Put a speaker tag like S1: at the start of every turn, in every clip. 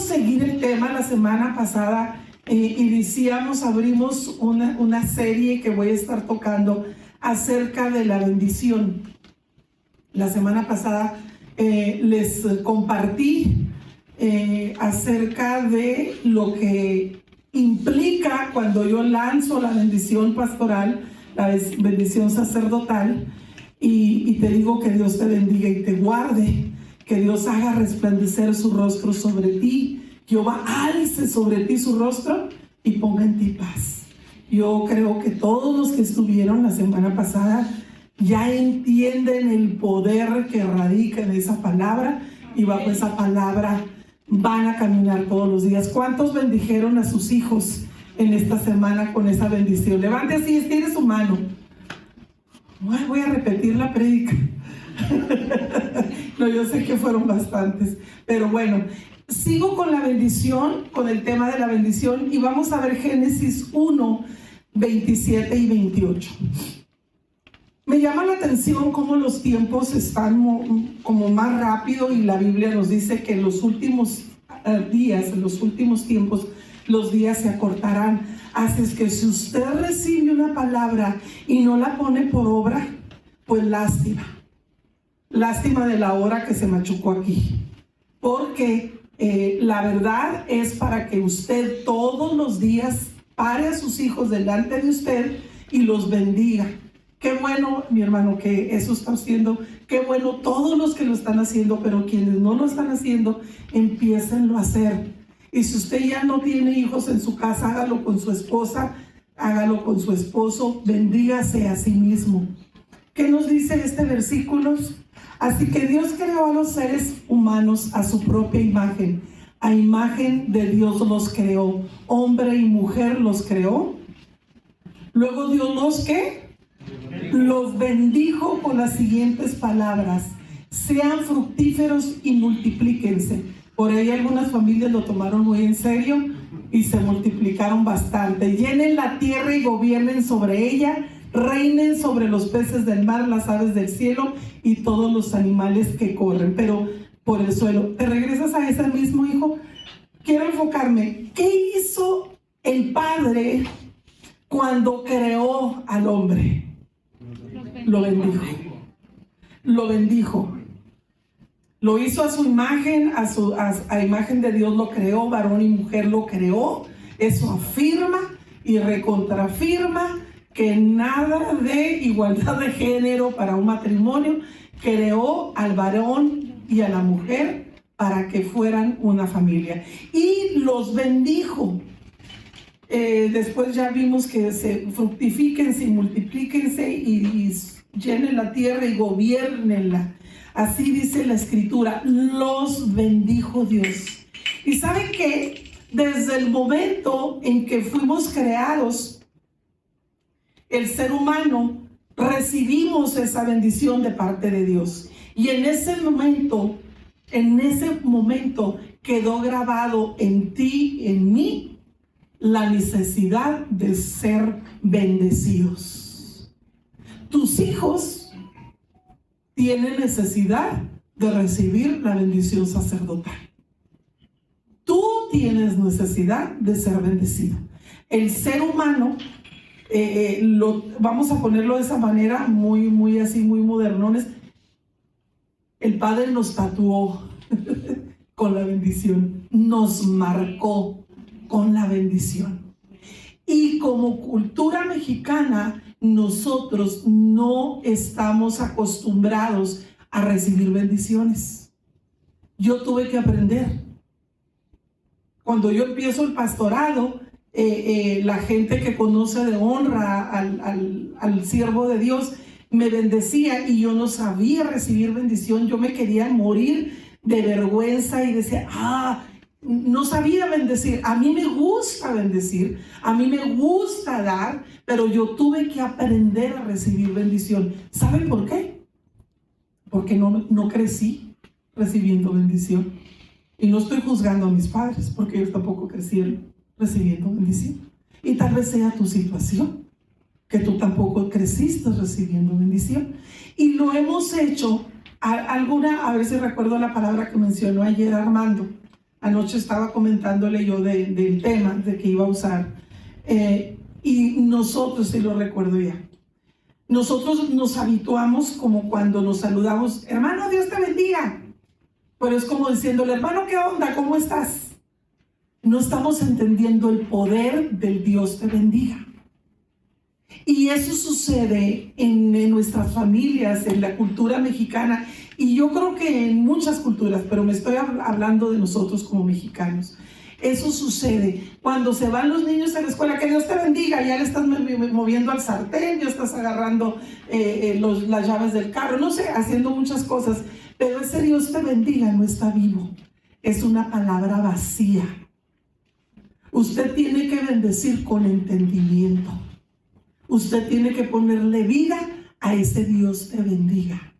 S1: queremos seguir el tema. La semana pasada abrimos una serie que voy a estar tocando acerca de la bendición. La semana pasada les compartí acerca de lo que implica cuando yo lanzo la bendición pastoral, la bendición sacerdotal, y te digo que Dios te bendiga y te guarde, que Dios haga resplandecer su rostro sobre ti, Jehová alce sobre ti su rostro y ponga en ti paz. Yo creo que todos los que estuvieron la semana pasada ya entienden el poder que radica en esa palabra, y bajo esa palabra van a caminar todos los días. ¿Cuántos bendijeron a sus hijos en esta semana con esa bendición? Levante así, estire su mano. Voy a repetir la prédica. No, yo sé que fueron bastantes, pero bueno, sigo con la bendición, con el tema de la bendición, y vamos a ver Génesis 1, 27 y 28. Me llama la atención cómo los tiempos están como más rápido, y la Biblia nos dice que en los últimos días, en los últimos tiempos, los días se acortarán. Así es que si usted recibe una palabra y no la pone por obra, pues lástima. Lástima de la hora que se machucó aquí. Porque la verdad es para que usted todos los días pare a sus hijos delante de usted y los bendiga. Qué bueno, mi hermano, que eso está haciendo. Qué bueno todos los que lo están haciendo, pero quienes no lo están haciendo, empiécenlo a hacer. Y si usted ya no tiene hijos en su casa, hágalo con su esposa, hágalo con su esposo, bendígase a sí mismo. ¿Qué nos dice este versículo? Así que Dios creó a los seres humanos a su propia imagen. A imagen de Dios los creó. Hombre y mujer los creó. Luego Dios los bendijo con las siguientes palabras: sean fructíferos y multiplíquense. Por ahí algunas familias lo tomaron muy en serio y se multiplicaron bastante. Llenen la tierra y gobiernen sobre ella. Reinen sobre los peces del mar, las aves del cielo y todos los animales que corren pero por el suelo. ¿Te regresas a ese mismo, hijo? Quiero enfocarme. ¿Qué hizo el Padre cuando creó al hombre? Lo bendijo. Lo bendijo. Lo hizo a su imagen, a imagen de Dios lo creó, varón y mujer lo creó. Eso afirma y recontrafirma que nada de igualdad de género para un matrimonio. Creó al varón y a la mujer para que fueran una familia y los bendijo. Después ya vimos que se fructifíquense y multiplíquense y llenen la tierra y gobiernenla. Así dice la escritura, los bendijo Dios. Y ¿saben qué? Desde el momento en que fuimos creados, el ser humano, recibimos esa bendición de parte de Dios. Y en ese momento quedó grabado en ti, en mí, la necesidad de ser bendecidos. Tus hijos tienen necesidad de recibir la bendición sacerdotal. Tú tienes necesidad de ser bendecido. El ser humano, vamos a ponerlo de esa manera, muy así, muy modernones. El Padre nos tatuó con la bendición, nos marcó con la bendición. Y como cultura mexicana, nosotros no estamos acostumbrados a recibir bendiciones. Yo tuve que aprender. Cuando yo empiezo el pastorado, la gente que conoce de honra al siervo de Dios me bendecía y yo no sabía recibir bendición. Yo me quería morir de vergüenza y decía, no sabía bendecir. A mí me gusta bendecir, a mí me gusta dar, pero yo tuve que aprender a recibir bendición. ¿Saben por qué? Porque no crecí recibiendo bendición. Y no estoy juzgando a mis padres, porque ellos tampoco crecieron recibiendo bendición. Y tal vez sea tu situación, que tú tampoco creciste recibiendo bendición. Y lo hemos hecho, a ver si recuerdo la palabra que mencionó ayer Armando. Anoche estaba comentándole yo del tema de que iba a usar. Y nosotros, sí lo recuerdo ya, nosotros nos habituamos como cuando nos saludamos, hermano, Dios te bendiga. Pero es como diciéndole, hermano, ¿qué onda? ¿Cómo estás? No estamos entendiendo el poder del Dios te bendiga. Y eso sucede en nuestras familias, en la cultura mexicana, y yo creo que en muchas culturas, pero me estoy hablando de nosotros como mexicanos. Eso sucede cuando se van los niños a la escuela, que Dios te bendiga, ya le estás moviendo al sartén, ya estás agarrando las llaves del carro, no sé, haciendo muchas cosas, pero ese Dios te bendiga no está vivo, es una palabra vacía. Usted tiene que bendecir con entendimiento. Usted tiene que ponerle vida a ese Dios te bendiga.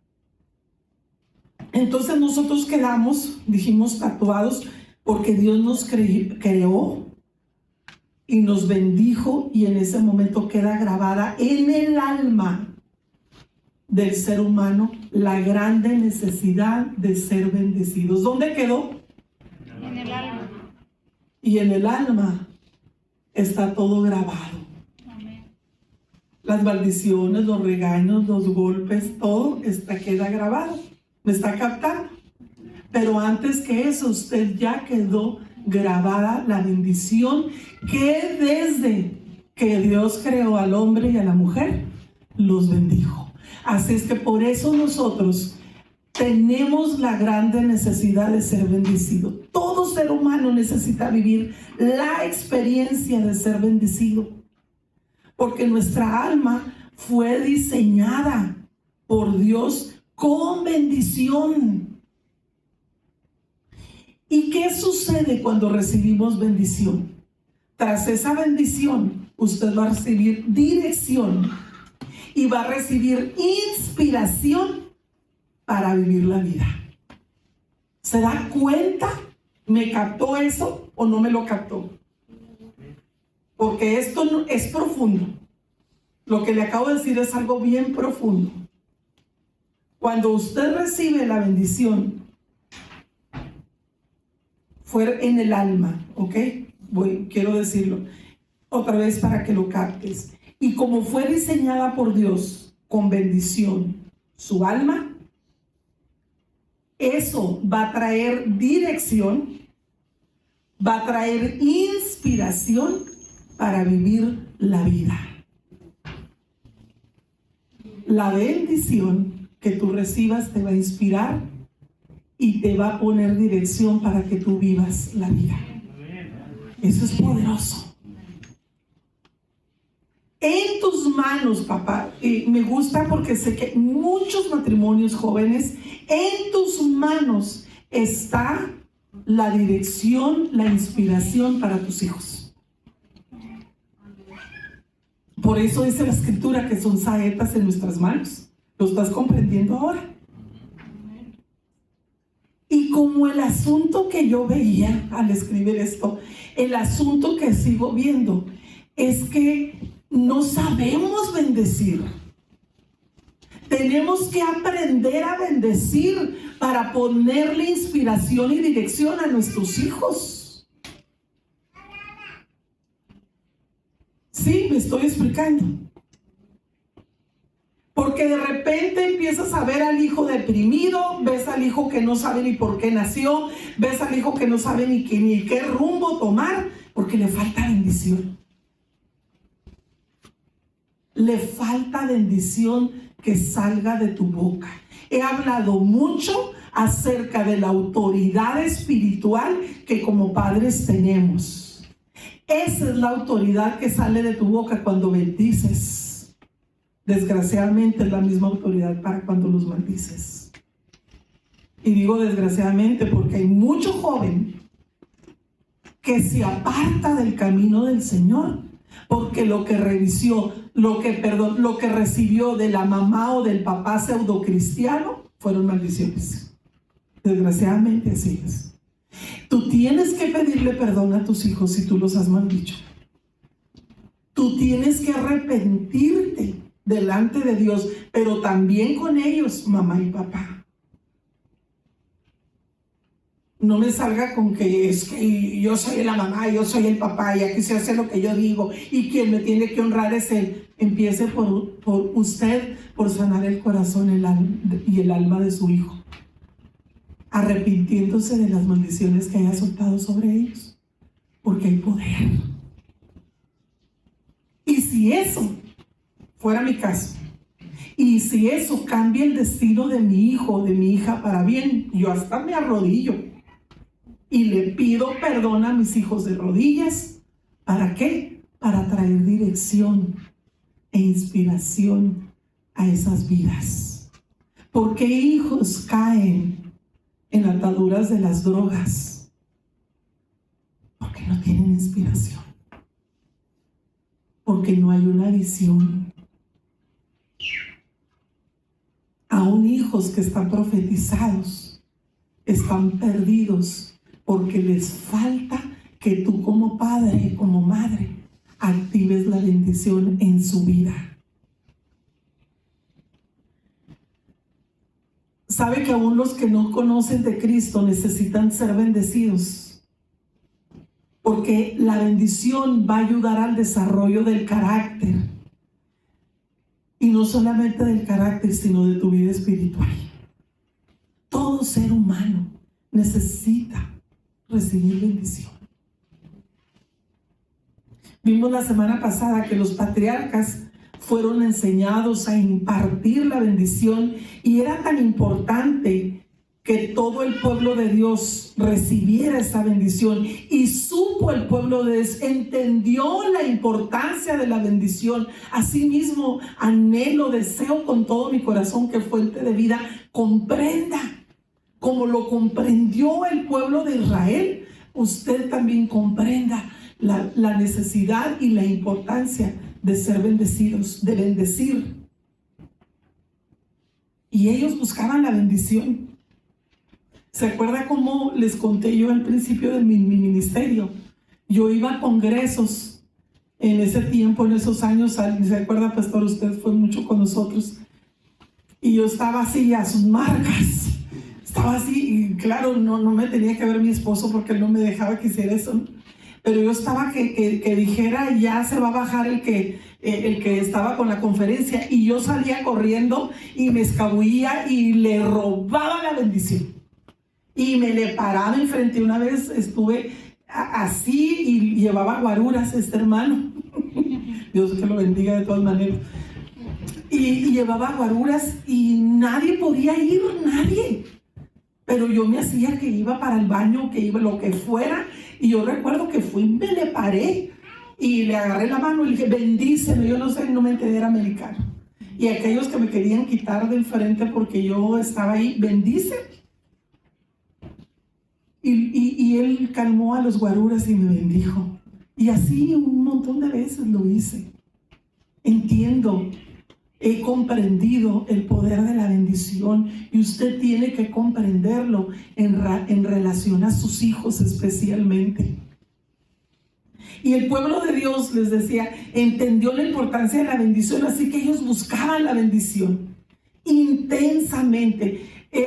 S1: Entonces nosotros quedamos, dijimos, tatuados, porque Dios nos creó y nos bendijo, y en ese momento queda grabada en el alma del ser humano la grande necesidad de ser bendecidos. ¿Dónde quedó?
S2: En el alma.
S1: Y en el alma está todo grabado. Las maldiciones, los regaños, los golpes, todo queda grabado. ¿Me está captando? Pero antes que eso, usted ya quedó grabada la bendición que desde que Dios creó al hombre y a la mujer, los bendijo. Así es que por eso nosotros tenemos la grande necesidad de ser bendecido. Todo ser humano necesita vivir la experiencia de ser bendecido, porque nuestra alma fue diseñada por Dios con bendición. ¿Y qué sucede cuando recibimos bendición? Tras esa bendición, usted va a recibir dirección y va a recibir inspiración para vivir la vida. ¿Se da cuenta? ¿Me captó eso o no me lo captó? Porque esto es profundo. Lo que le acabo de decir es algo bien profundo. Cuando usted recibe la bendición, fue en el alma, ¿ok? Quiero decirlo otra vez para que lo captes. Y como fue diseñada por Dios con bendición, su alma, eso va a traer dirección, va a traer inspiración para vivir la vida. La bendición que tú recibas te va a inspirar y te va a poner dirección para que tú vivas la vida. Eso es poderoso. En tus manos, papá, me gusta porque sé que muchos matrimonios jóvenes, en tus manos está la dirección, la inspiración para tus hijos. Por eso dice la escritura que son saetas en nuestras manos. ¿Lo estás comprendiendo ahora? Y como el asunto que yo veía al escribir esto, el asunto que sigo viendo es que no sabemos bendecir. Tenemos que aprender a bendecir para ponerle inspiración y dirección a nuestros hijos. Sí, me estoy explicando. Porque de repente empiezas a ver al hijo deprimido, ves al hijo que no sabe ni por qué nació, ves al hijo que no sabe ni qué rumbo tomar, porque le falta bendición. Le falta bendición que salga de tu boca. He hablado mucho acerca de la autoridad espiritual que como padres tenemos. Esa es la autoridad que sale de tu boca cuando bendices. Desgraciadamente es la misma autoridad para cuando los maldices. Y digo desgraciadamente porque hay mucho joven que se aparta del camino del Señor porque lo que recibió de la mamá o del papá pseudocristiano fueron maldiciones. Desgraciadamente así es. Tú tienes que pedirle perdón a tus hijos si tú los has maldicho. Tú tienes que arrepentirte delante de Dios, pero también con ellos, mamá y papá. No me salga con que es que yo soy la mamá, yo soy el papá y aquí se hace lo que yo digo y quien me tiene que honrar es él. Empiece por usted, por sanar el corazón y el alma de su hijo, arrepintiéndose de las maldiciones que haya soltado sobre ellos, porque hay poder. Y si eso fuera mi caso, y si eso cambia el destino de mi hijo o de mi hija para bien, yo hasta me arrodillo y le pido perdón a mis hijos de rodillas. ¿Para qué? Para traer dirección e inspiración a esas vidas. ¿Por qué hijos caen en ataduras de las drogas? Porque no tienen inspiración. Porque no hay una visión. Aún hijos que están profetizados están perdidos porque les falta que tú como padre, como madre, actives la bendición en su vida. ¿Sabe que aún los que no conocen de Cristo necesitan ser bendecidos? Porque la bendición va a ayudar al desarrollo del carácter. Y no solamente del carácter, sino de tu vida espiritual. Todo ser humano necesita recibir bendición. Vimos la semana pasada que los patriarcas fueron enseñados a impartir la bendición y era tan importante que todo el pueblo de Dios recibiera esa bendición y supo el pueblo de Dios, entendió la importancia de la bendición. Asimismo, anhelo, deseo con todo mi corazón que Fuente de Vida comprenda, como lo comprendió el pueblo de Israel, usted también comprenda la necesidad y la importancia de ser bendecidos, de bendecir. Y ellos buscaban la bendición. ¿Se acuerda cómo les conté yo al principio de mi ministerio? Yo iba a congresos en ese tiempo, en esos años. ¿Se acuerda, pastor? Usted fue mucho con nosotros. Y yo estaba así a sus marcas. Estaba así, y claro, no me tenía que ver mi esposo porque él no me dejaba que hiciera eso. Pero yo estaba que dijera, ya se va a bajar el que estaba con la conferencia. Y yo salía corriendo y me escabullía y le robaba la bendición. Y me le paraba enfrente. Una vez estuve así y llevaba guaruras este hermano. Dios que lo bendiga de todas maneras. Y llevaba guaruras y nadie podía ir, nadie. Pero yo me hacía que iba para el baño, que iba lo que fuera. Y yo recuerdo que fui, me le paré y le agarré la mano y le dije, bendíceme. Yo no sé, no me enteré, era americano. Y aquellos que me querían quitar de enfrente porque yo estaba ahí, bendice. Y él calmó a los guaruras y me bendijo. Y así un montón de veces lo hice. Entiendo, he comprendido el poder de la bendición y usted tiene que comprenderlo en relación a sus hijos especialmente. Y el pueblo de Dios, les decía, entendió la importancia de la bendición, así que ellos buscaban la bendición intensamente.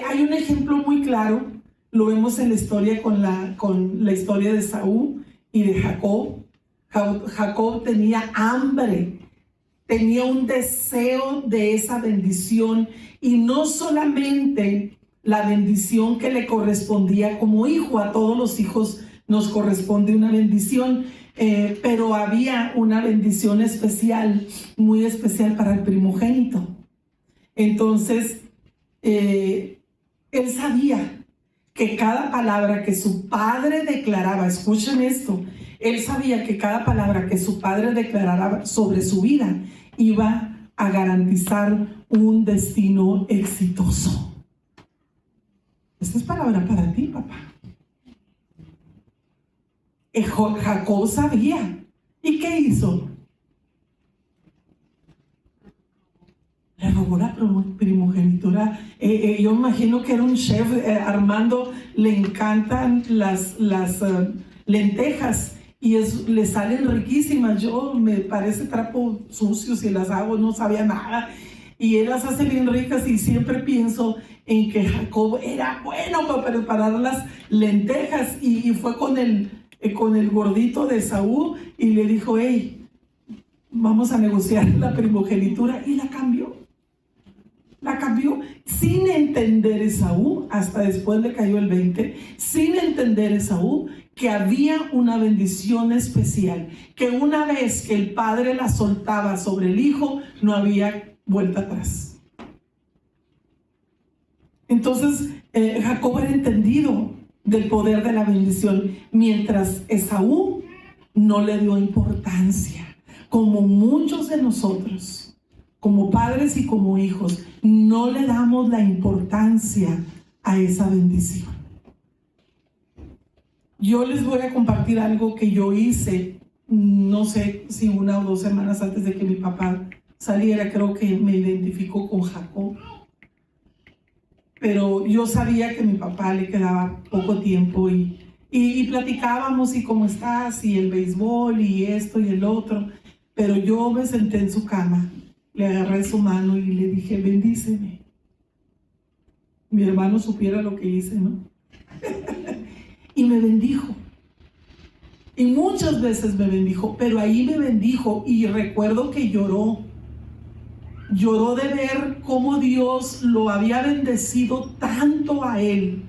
S1: Hay un ejemplo muy claro, lo vemos en la historia con la historia de Saúl y de Jacob. Jacob tenía hambre, tenía un deseo de esa bendición y no solamente la bendición que le correspondía como hijo, a todos los hijos nos corresponde una bendición, pero había una bendición especial, muy especial para el primogénito. Entonces, él sabía que cada palabra que su padre declaraba, escuchen esto, él sabía que cada palabra que su padre declarara sobre su vida iba a garantizar un destino exitoso. Esta es palabra para ti, papá. Jacob sabía. ¿Y qué hizo? Le robó la primogenitura. Yo imagino que era un chef. Armando le encantan las lentejas y le salen riquísimas. Yo me parece trapo sucio si las hago, no sabía nada. y él las hace bien ricas y siempre pienso en que Jacob era bueno para preparar las lentejas y fue con el gordito de Esaú y le dijo, hey, vamos a negociar la primogenitura, y la cambió sin entender Esaú, hasta después le cayó el 20, sin entender Esaú que había una bendición especial, que una vez que el padre la soltaba sobre el hijo, no había vuelta atrás. Entonces Jacob era entendido del poder de la bendición, mientras Esaú no le dio importancia, como muchos de nosotros, como padres y como hijos, no le damos la importancia a esa bendición. Yo les voy a compartir algo que yo hice, no sé si 1 o 2 semanas antes de que mi papá saliera. Creo que me identificó con Jacob, pero yo sabía que a mi papá le quedaba poco tiempo y platicábamos y cómo estás y el béisbol y esto y el otro, pero yo me senté en su cama, le agarré su mano y le dije, bendíceme. Mi hermano supiera lo que hice, ¿no? Y me bendijo. Y muchas veces me bendijo, pero ahí me bendijo y recuerdo que lloró. Lloró de ver cómo Dios lo había bendecido tanto a él.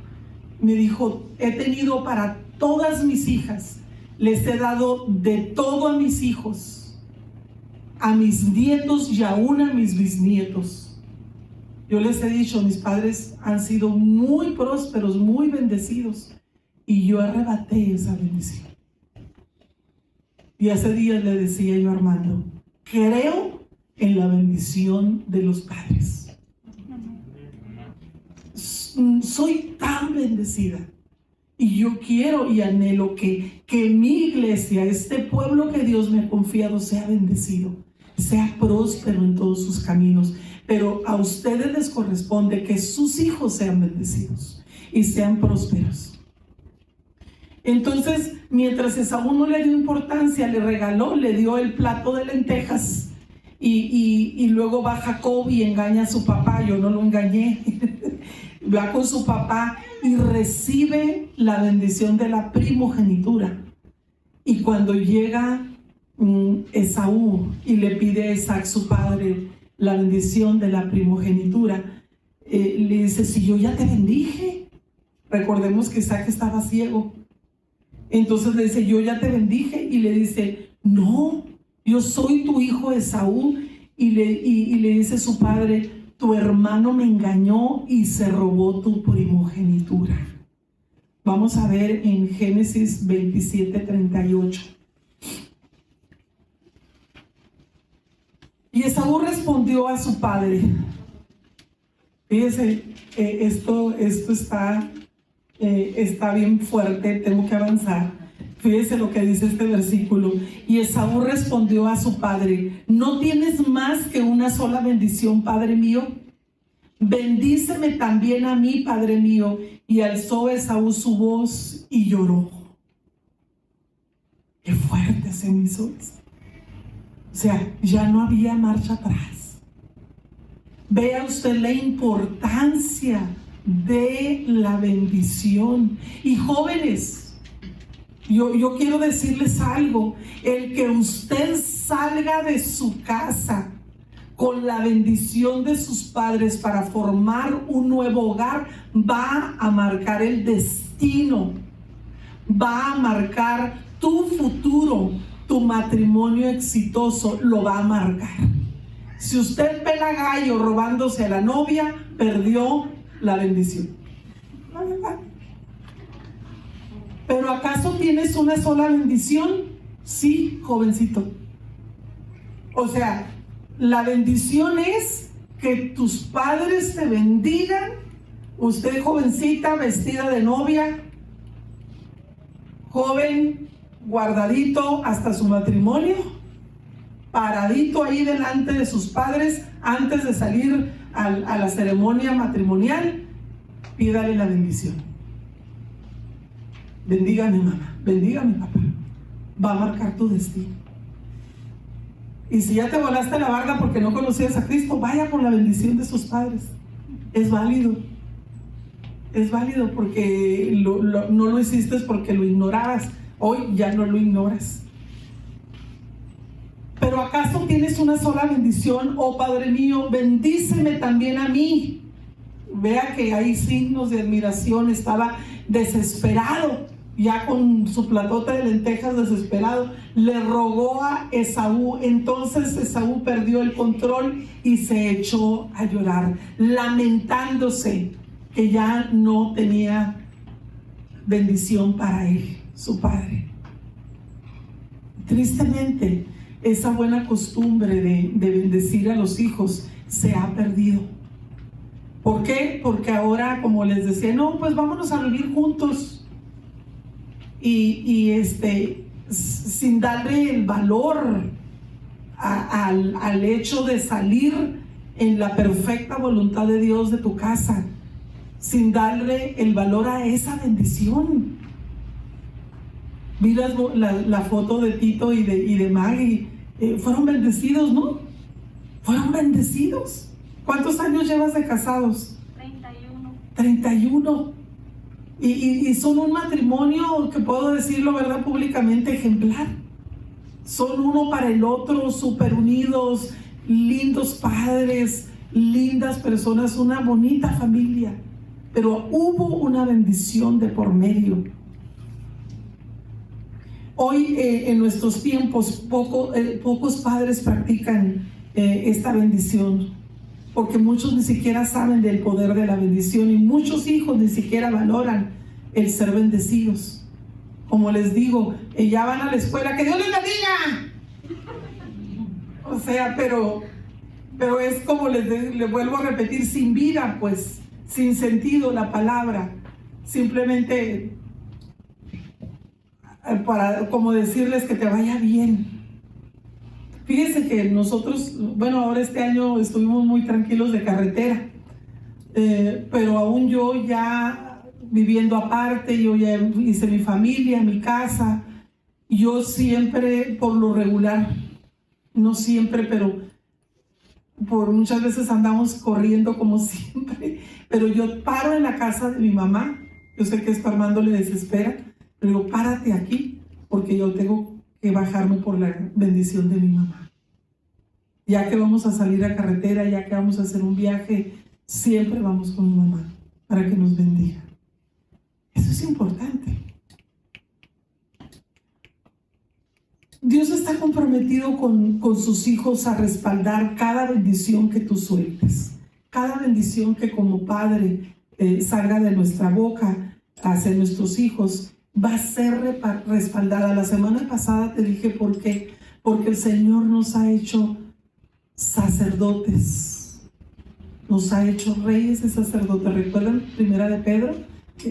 S1: Me dijo, he tenido para todas mis hijas, les he dado de todo a mis hijos, a mis nietos y aún a mis bisnietos. Yo les he dicho, mis padres han sido muy prósperos, muy bendecidos, y yo arrebaté esa bendición. Y hace días le decía yo a Armando, creo en la bendición de los padres. Soy tan bendecida y yo quiero y anhelo que mi iglesia, este pueblo que Dios me ha confiado, sea bendecido, sea próspero en todos sus caminos. Pero a ustedes les corresponde que sus hijos sean bendecidos y sean prósperos. Entonces, mientras Esaú no le dio importancia, le regaló, le dio el plato de lentejas, y luego va Jacob y engaña a su papá. Yo no lo engañé. Va con su papá y recibe la bendición de la primogenitura. Y cuando llega Esaú y le pide a Isaac, su padre, la bendición de la primogenitura, le dice, si yo ya te bendije. Recordemos que Isaac estaba ciego. Entonces le dice, yo ya te bendije, y le dice, no, yo soy tu hijo Esaú. Y le dice su padre, tu hermano me engañó y se robó tu primogenitura. Vamos a ver en Génesis 27:38. Y Esaú respondió a su padre. Fíjese, esto está bien fuerte, tengo que avanzar. Fíjese lo que dice este versículo. Y Esaú respondió a su padre, ¿no tienes más que una sola bendición, padre mío? Bendíceme también a mí, padre mío. Y alzó Esaú su voz y lloró. Qué fuerte se me hizo esto. O sea, ya no había marcha atrás. Vea usted la importancia de la bendición. Y jóvenes, yo quiero decirles algo. El que usted salga de su casa con la bendición de sus padres para formar un nuevo hogar, va a marcar el destino, va a marcar tu futuro, tu matrimonio exitoso lo va a marcar. Si usted pela gallo robándose a la novia, perdió la bendición. La verdad. ¿Pero acaso tienes una sola bendición? Sí, jovencito. O sea, la bendición es que tus padres te bendigan. Usted, jovencita, vestida de novia, joven, guardadito hasta su matrimonio, paradito ahí delante de sus padres antes de salir a la ceremonia matrimonial, pídale la bendición. Bendiga a mi mamá, bendiga a mi papá. Va a marcar tu destino. Y si ya te volaste la barda porque no conocías a Cristo, vaya por la bendición de sus padres. Es válido. Es válido porque no lo hiciste porque lo ignorabas. Hoy ya no lo ignoras. ¿Pero acaso tienes una sola bendición? Oh Padre mío, bendíceme también a mí. Vea que hay signos de admiración. Estaba desesperado, ya con su platota de lentejas, desesperado. Le rogó a Esaú. Entonces Esaú perdió el control y se echó a llorar, lamentándose que ya no tenía bendición para él, su padre. Tristemente, esa buena costumbre de bendecir a los hijos se ha perdido. ¿Por qué? Porque ahora, como les decía, no, pues vámonos a vivir juntos. Sin darle el valor al hecho de salir en la perfecta voluntad de Dios de tu casa, sin darle el valor a esa bendición. Miras la foto de Tito y de Maggie, fueron bendecidos, ¿no? Fueron bendecidos. ¿Cuántos años llevas de casados?
S2: 31.
S1: 31. Y son un matrimonio que puedo decirlo, ¿verdad?, públicamente ejemplar. Son uno para el otro, súper unidos, lindos padres, lindas personas, una bonita familia. Pero hubo una bendición de por medio. Hoy en nuestros tiempos pocos padres practican esta bendición, porque muchos ni siquiera saben del poder de la bendición y muchos hijos ni siquiera valoran el ser bendecidos. Como les digo, ya van a la escuela, ¡que Dios les bendiga! O sea, pero es como les vuelvo a repetir, sin vida, pues, sin sentido la palabra, simplemente para como decirles que te vaya bien. Fíjense que nosotros, bueno, ahora este año estuvimos muy tranquilos de carretera, pero aún yo ya viviendo aparte, yo ya hice mi familia, mi casa. Yo siempre, por lo regular, no siempre, pero por muchas veces andamos corriendo como siempre, pero yo paro en la casa de mi mamá. Yo sé que esto a Armando le desespera, pero digo, párate aquí, porque yo tengo que bajarme por la bendición de mi mamá. Ya que vamos a salir a carretera, ya que vamos a hacer un viaje, siempre vamos con mi mamá para que nos bendiga. Eso es importante. Dios está comprometido con sus hijos a respaldar cada bendición que tú sueltes, cada bendición que como padre salga de nuestra boca hacia nuestros hijos, va a ser respaldada. La semana pasada te dije por qué. Porque el Señor nos ha hecho sacerdotes, nos ha hecho reyes y sacerdotes. ¿Recuerdan primera de Pedro?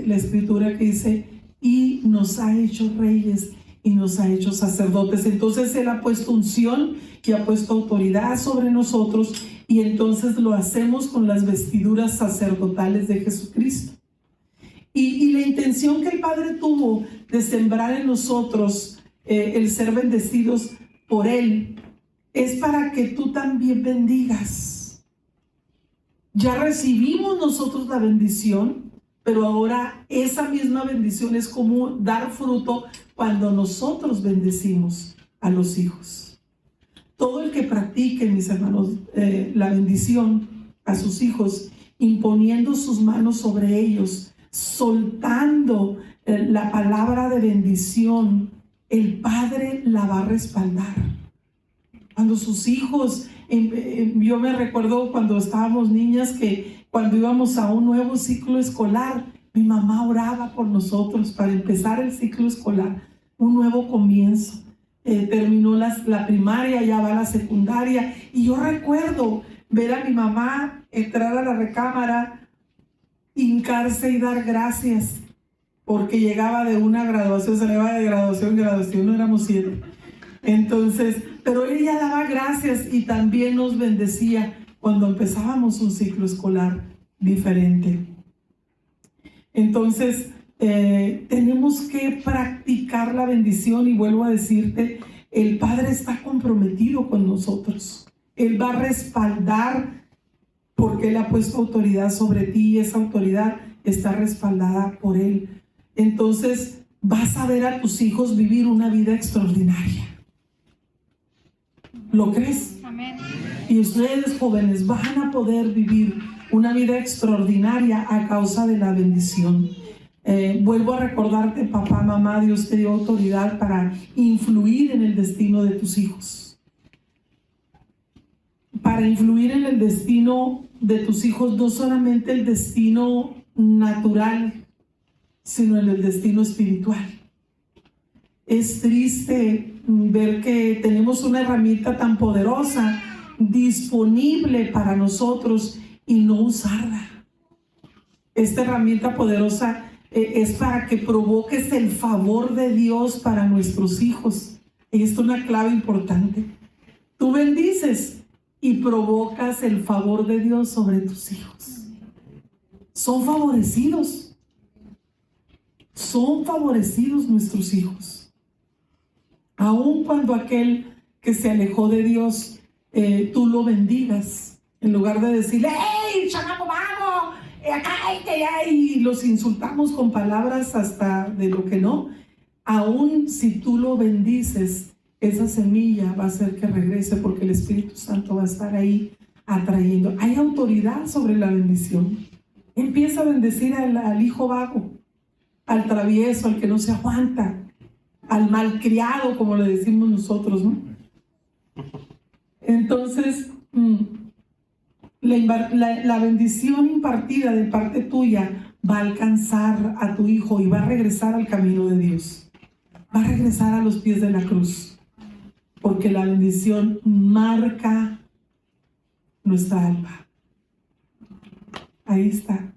S1: La escritura que dice, y nos ha hecho reyes y nos ha hecho sacerdotes. Entonces Él ha puesto unción y ha puesto autoridad sobre nosotros, y entonces lo hacemos con las vestiduras sacerdotales de Jesucristo. Y la intención que el Padre tuvo de sembrar en nosotros el ser bendecidos por Él es para que tú también bendigas. Ya recibimos nosotros la bendición, pero ahora esa misma bendición es como dar fruto cuando nosotros bendecimos a los hijos. Todo el que practique, mis hermanos, la bendición a sus hijos, imponiendo sus manos sobre ellos, soltando la palabra de bendición, el Padre la va a respaldar. Cuando sus hijos, yo me recuerdo cuando estábamos niñas, que cuando íbamos a un nuevo ciclo escolar, mi mamá oraba por nosotros para empezar el ciclo escolar, un nuevo comienzo. Terminó la primaria, ya va la secundaria, y yo recuerdo ver a mi mamá entrar a la recámara, hincarse y dar gracias, porque llegaba de una graduación, se le va de graduación en graduación, no éramos 7. Entonces, pero ella daba gracias y también nos bendecía cuando empezábamos un ciclo escolar diferente. Entonces, tenemos que practicar la bendición, y vuelvo a decirte, el Padre está comprometido con nosotros. Él va a respaldar porque Él ha puesto autoridad sobre ti y esa autoridad está respaldada por Él. Entonces vas a ver a tus hijos vivir una vida extraordinaria. ¿Lo crees?
S2: Amén.
S1: Y ustedes, jóvenes, van a poder vivir una vida extraordinaria a causa de la bendición. Vuelvo a recordarte, papá, mamá, Dios te dio autoridad para influir en el destino de tus hijos. Para influir en el destino de tus hijos, no solamente el destino natural, sino en el destino espiritual. Es triste ver que tenemos una herramienta tan poderosa disponible para nosotros y no usarla. Esta herramienta poderosa es para que provoques el favor de Dios para nuestros hijos. Y esto es una clave importante. Tú bendices y provocas el favor de Dios sobre tus hijos. Son favorecidos. Son favorecidos nuestros hijos. Aun cuando aquel que se alejó de Dios, tú lo bendigas, en lugar de decirle, ¡hey, chamaco vago! Y los insultamos con palabras hasta de lo que no. Aun si tú lo bendices, esa semilla va a hacer que regrese porque el Espíritu Santo va a estar ahí atrayendo. Hay autoridad sobre la bendición. Empieza a bendecir al hijo vago, al travieso, al que no se aguanta, al malcriado, como le decimos nosotros, ¿no? Entonces, la bendición impartida de parte tuya va a alcanzar a tu hijo y va a regresar al camino de Dios. Va a regresar a los pies de la cruz. Porque la bendición marca nuestra alma. Ahí está.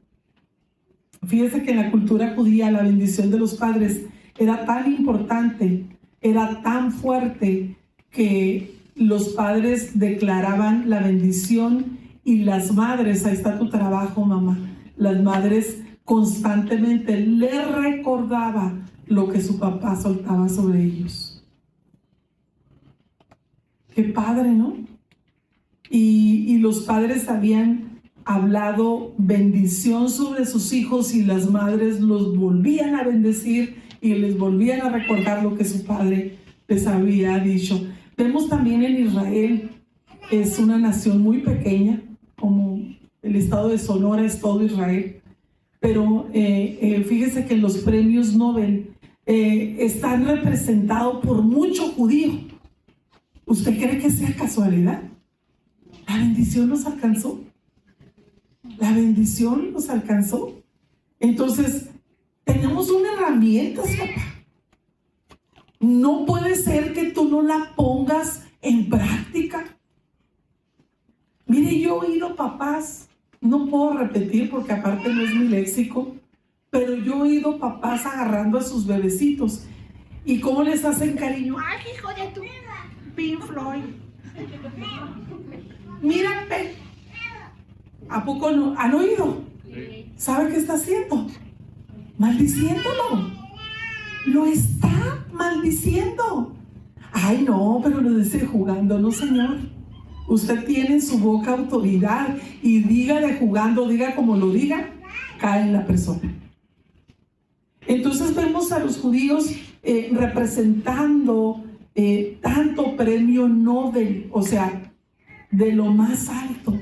S1: Fíjese que en la cultura judía la bendición de los padres era tan importante, era tan fuerte, que los padres declaraban la bendición y las madres, ahí está tu trabajo, mamá, las madres constantemente le recordaban lo que su papá soltaba sobre ellos. Qué padre, ¿no? Y los padres habían hablado bendición sobre sus hijos y las madres los volvían a bendecir y les volvían a recordar lo que su padre les había dicho. Vemos también en Israel, es una nación muy pequeña, como el estado de Sonora es todo Israel, pero fíjese que los premios Nobel están representados por mucho judío. ¿Usted cree que sea casualidad? La bendición nos alcanzó. La bendición nos alcanzó. Entonces, tenemos una herramienta, papá. No puede ser que tú no la pongas en práctica. Mire, yo he oído papás, no puedo repetir porque aparte no es mi léxico, pero yo he oído papás agarrando a sus bebecitos y cómo les hacen cariño. ¡Ay, hijo de tu Pink Floyd! Mira, ¿a poco no? ¿Han oído? ¿Sabe qué está haciendo? Maldiciéndolo. Lo está maldiciendo. Ay, no, pero lo dice jugando. No, señor. Usted tiene en su boca autoridad y diga de jugando, diga como lo diga, cae en la persona. Entonces vemos a los judíos representando tanto premio Nobel, o sea, de lo más alto.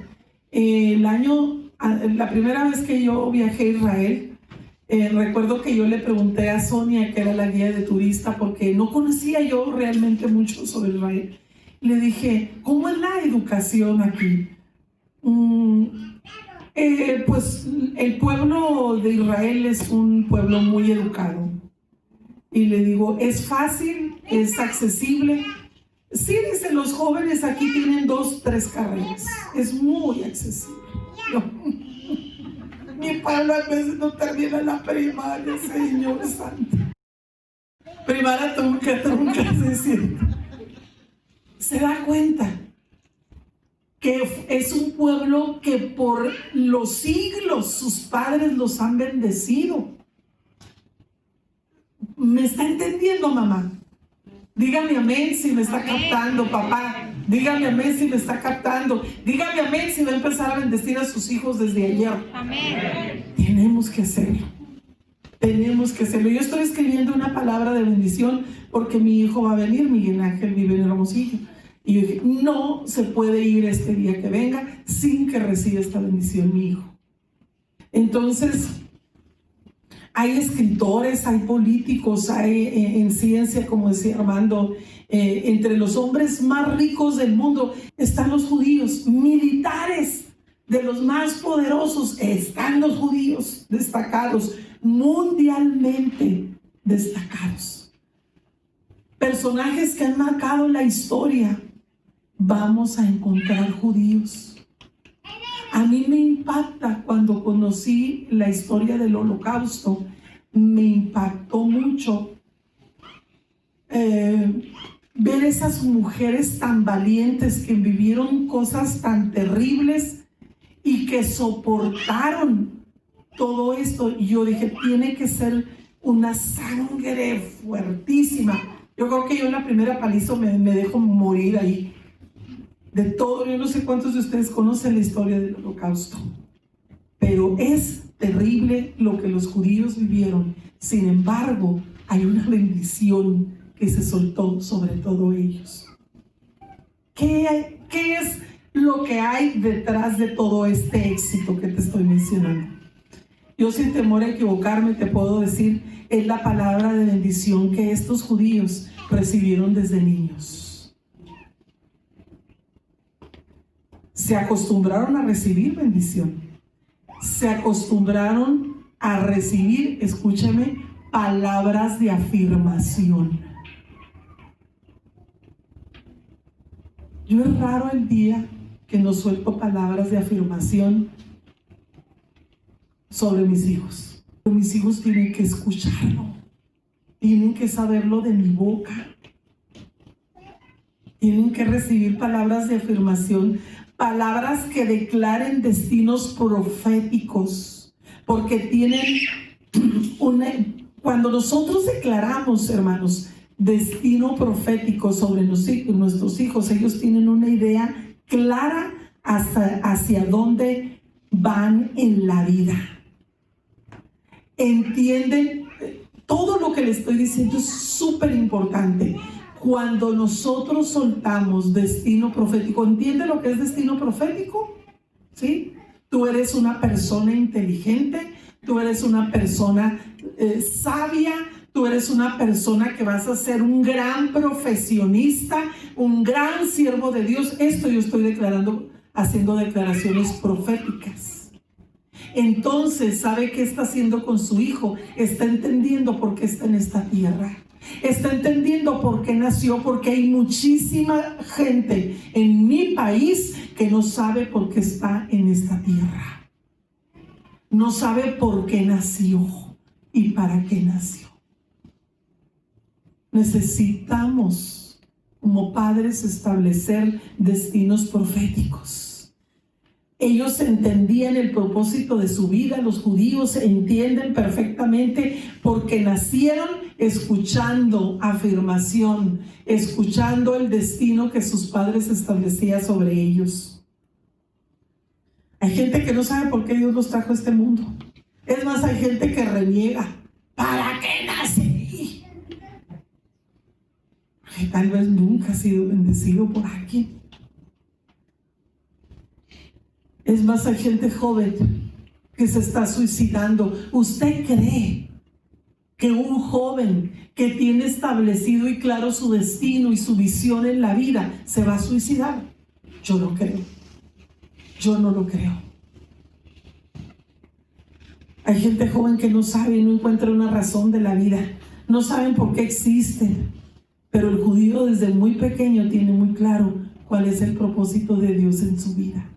S1: La primera vez que yo viajé a Israel, recuerdo que yo le pregunté a Sonia, que era la guía de turista, porque no conocía yo realmente mucho sobre Israel. Le dije, ¿cómo es la educación aquí? Pues el pueblo de Israel es un pueblo muy educado. Y le digo, ¿es fácil? ¿Es accesible? Sí, dice, los jóvenes aquí tienen 2, 3 carreras. Es muy accesible. Mi pueblo a veces no termina la primaria, Señor Santo. Primaria trunca, se siente. Se da cuenta que es un pueblo que por los siglos sus padres los han bendecido. ¿Me está entendiendo, mamá? Dígame amén si me está captando, papá. Dígame amén si me está captando. Dígame amén si va a empezar a bendecir a sus hijos desde ayer.
S2: Amén.
S1: Tenemos que hacerlo. Tenemos que hacerlo. Yo estoy escribiendo una palabra de bendición porque mi hijo va a venir. Miguel Ángel vive en Hermosillo. Y yo dije, no se puede ir este día que venga sin que reciba esta bendición mi hijo. Entonces, hay escritores, hay políticos, hay en ciencia, como decía Armando, entre los hombres más ricos del mundo están los judíos, militares de los más poderosos, están los judíos destacados, mundialmente destacados. Personajes que han marcado la historia, vamos a encontrar judíos. A mí me impacta cuando conocí la historia del Holocausto, me impactó mucho ver esas mujeres tan valientes que vivieron cosas tan terribles y que soportaron todo esto. Y yo dije, tiene que ser una sangre fuertísima. Yo creo que yo en la primera paliza me dejo morir ahí. De todo, yo no sé cuántos de ustedes conocen la historia del Holocausto, pero es terrible lo que los judíos vivieron. Sin embargo, hay una bendición que se soltó sobre todo ellos. ¿Qué es lo que hay detrás de todo este éxito que te estoy mencionando? Yo, sin temor a equivocarme, te puedo decir, es la palabra de bendición que estos judíos recibieron desde niños. Se acostumbraron a recibir bendición. Se acostumbraron a recibir, escúchame, palabras de afirmación. Yo es raro el día que no suelto palabras de afirmación sobre mis hijos. Mis hijos tienen que escucharlo. Tienen que saberlo de mi boca. Tienen que recibir palabras de afirmación. Palabras que declaren destinos proféticos, porque tienen cuando nosotros declaramos, hermanos, destino profético sobre nuestros hijos, ellos tienen una idea clara hacia dónde van en la vida. Entienden, todo lo que les estoy diciendo es súper importante. Cuando nosotros soltamos destino profético, ¿entiende lo que es destino profético? ¿Sí? Tú eres una persona inteligente, tú eres una persona sabia, tú eres una persona que vas a ser un gran profesionista, un gran siervo de Dios. Esto yo estoy declarando, haciendo declaraciones proféticas. Entonces, ¿sabe qué está haciendo con su hijo? Está entendiendo por qué está en esta tierra. Está entendiendo por qué nació, porque hay muchísima gente en mi país que no sabe por qué está en esta tierra. No sabe por qué nació y para qué nació. Necesitamos, como padres, establecer destinos proféticos. Ellos entendían el propósito de su vida. Los judíos entienden perfectamente porque nacieron escuchando afirmación, escuchando el destino que sus padres establecían sobre ellos. Hay gente que no sabe por qué Dios los trajo a este mundo. Es más, hay gente que reniega. ¿Para qué nací? Porque tal vez nunca ha sido bendecido por alguien. Es más, hay gente joven que se está suicidando. ¿Usted cree que un joven que tiene establecido y claro su destino y su visión en la vida se va a suicidar? Yo no creo. Yo no lo creo. Hay gente joven que no sabe y no encuentra una razón de la vida. No saben por qué existen. Pero el judío desde muy pequeño tiene muy claro cuál es el propósito de Dios en su vida.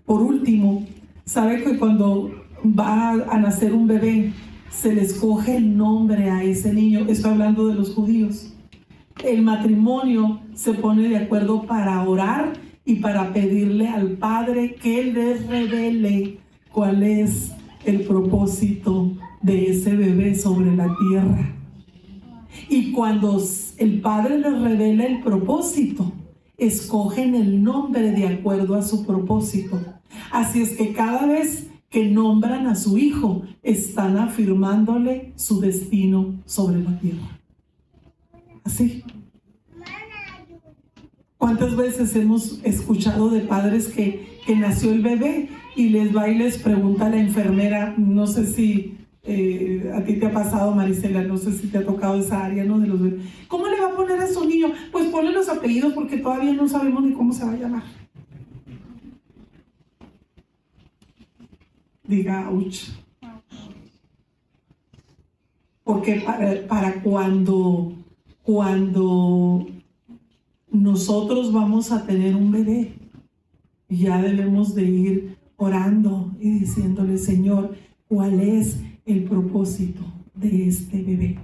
S1: Por último, sabe que cuando va a nacer un bebé, se le escoge el nombre a ese niño. Estoy hablando de los judíos. El matrimonio se pone de acuerdo para orar y para pedirle al Padre que les revele cuál es el propósito de ese bebé sobre la tierra. Y cuando el Padre les revela el propósito, escogen el nombre de acuerdo a su propósito. Así es que cada vez que nombran a su hijo, están afirmándole su destino sobre la tierra. Así. ¿Cuántas veces hemos escuchado de padres que nació el bebé y les va y les pregunta a la enfermera? No sé si a ti te ha pasado, Marisela, no sé si te ha tocado esa área, ¿no? De los bebés. ¿Cómo le va a poner a su niño? Pues ponle los apellidos porque todavía no sabemos ni cómo se va a llamar. Diga, ouch. Porque para cuando nosotros vamos a tener un bebé, ya debemos de ir orando y diciéndole: Señor, ¿cuál es el propósito de este bebé?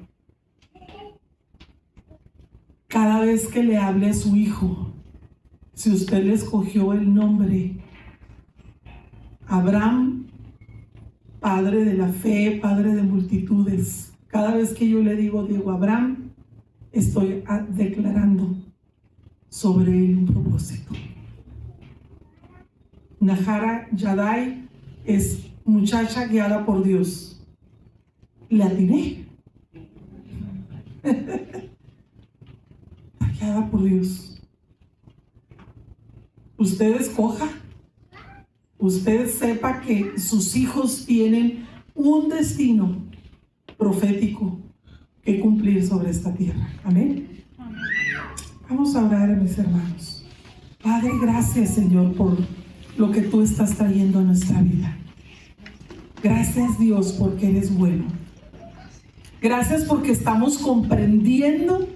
S1: Cada vez que le hable a su hijo, si usted le escogió el nombre Abraham, padre de la fe, padre de multitudes, cada vez que yo le digo Abraham, estoy declarando sobre él un propósito. Nahara Yadai es muchacha guiada por Dios. Le atiné. Guiada por Dios. Usted escoja. Usted sepa que sus hijos tienen un destino profético que cumplir sobre esta tierra. Amén. Vamos a orar, mis hermanos. Padre, gracias, Señor, por lo que tú estás trayendo a nuestra vida. Gracias, Dios, porque eres bueno. Gracias porque estamos comprendiendo.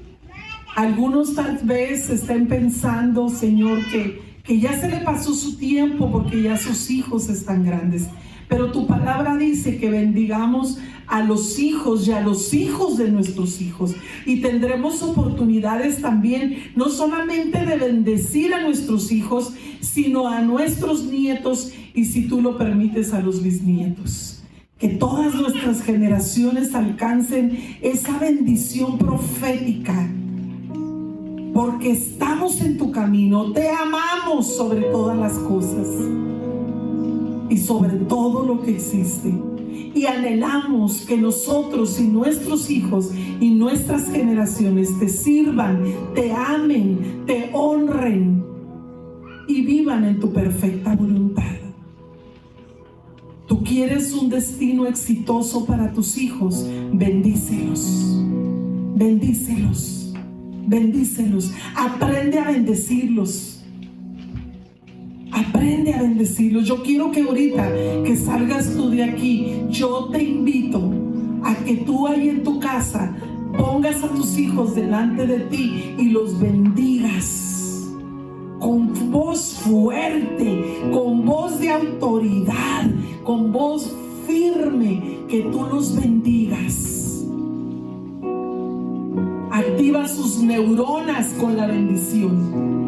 S1: Algunos tal vez estén pensando, Señor, que ya se le pasó su tiempo porque ya sus hijos están grandes. Pero tu palabra dice que bendigamos a los hijos y a los hijos de nuestros hijos. Y tendremos oportunidades también, no solamente de bendecir a nuestros hijos, sino a nuestros nietos y, si tú lo permites, a los bisnietos. Que todas nuestras generaciones alcancen esa bendición profética. Porque estamos en tu camino, te amamos sobre todas las cosas y sobre todo lo que existe. Y anhelamos que nosotros y nuestros hijos y nuestras generaciones te sirvan, te amen, te honren y vivan en tu perfecta voluntad. Tú quieres un destino exitoso para tus hijos, bendícelos, bendícelos, bendícelos. Aprende a bendecirlos. Aprende a bendecirlos. Yo quiero que ahorita que salgas tú de aquí, yo te invito a que tú ahí en tu casa pongas a tus hijos delante de ti y los bendigas con voz fuerte, con voz de autoridad, con voz firme, que tú los bendigas. Activa sus neuronas con la bendición.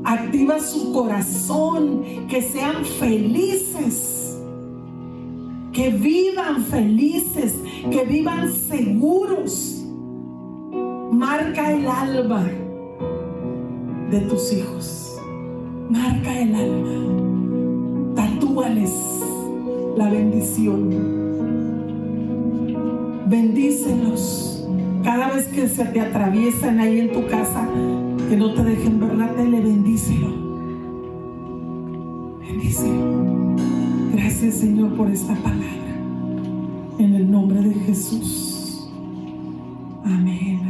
S1: Activa su corazón, que sean felices, que vivan felices, que vivan seguros. Marca el alma de tus hijos, marca el alma, tatúales la bendición, bendícelos. Cada vez que se te atraviesan ahí en tu casa, que no te dejen ver la tele, bendícelo. Bendícelo. Gracias, Señor, por esta palabra. En el nombre de Jesús. Amén.